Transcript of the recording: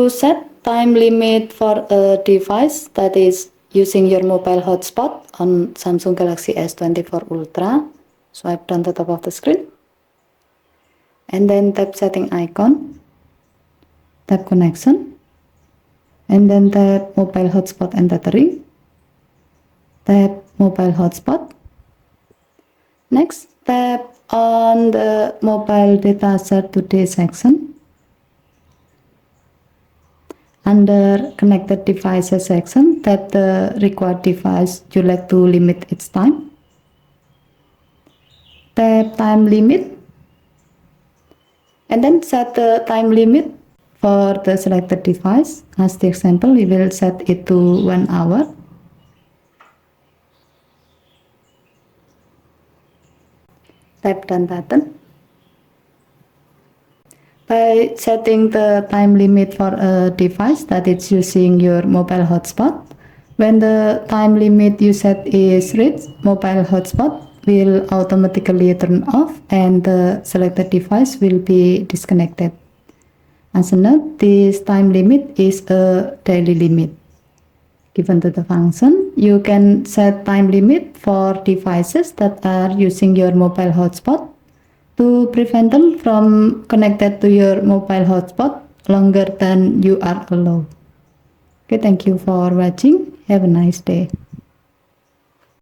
To set time limit for a device that is using your mobile hotspot on Samsung Galaxy S24 Ultra, swipe down the top of the screen and then tap setting icon, tap connection, and then tap mobile hotspot and tethering, tap mobile hotspot. Next, tap on the mobile data set today section. Under connected devices section, tap the required device you like to limit its time. Tap time limit and then set the time limit for the selected device. As the example, we will set it to 1 hour. Tap done button. By setting the time limit for a device that is using your mobile hotspot, when the time limit you set is reached, mobile hotspot will automatically turn off and the selected device will be disconnected. As a note, this time limit is a daily limit. Given to the function, you can set time limit for devices that are using your mobile hotspot to prevent them from connected to your mobile hotspot longer than you are allowed. Okay, thank you for watching. Have a nice day.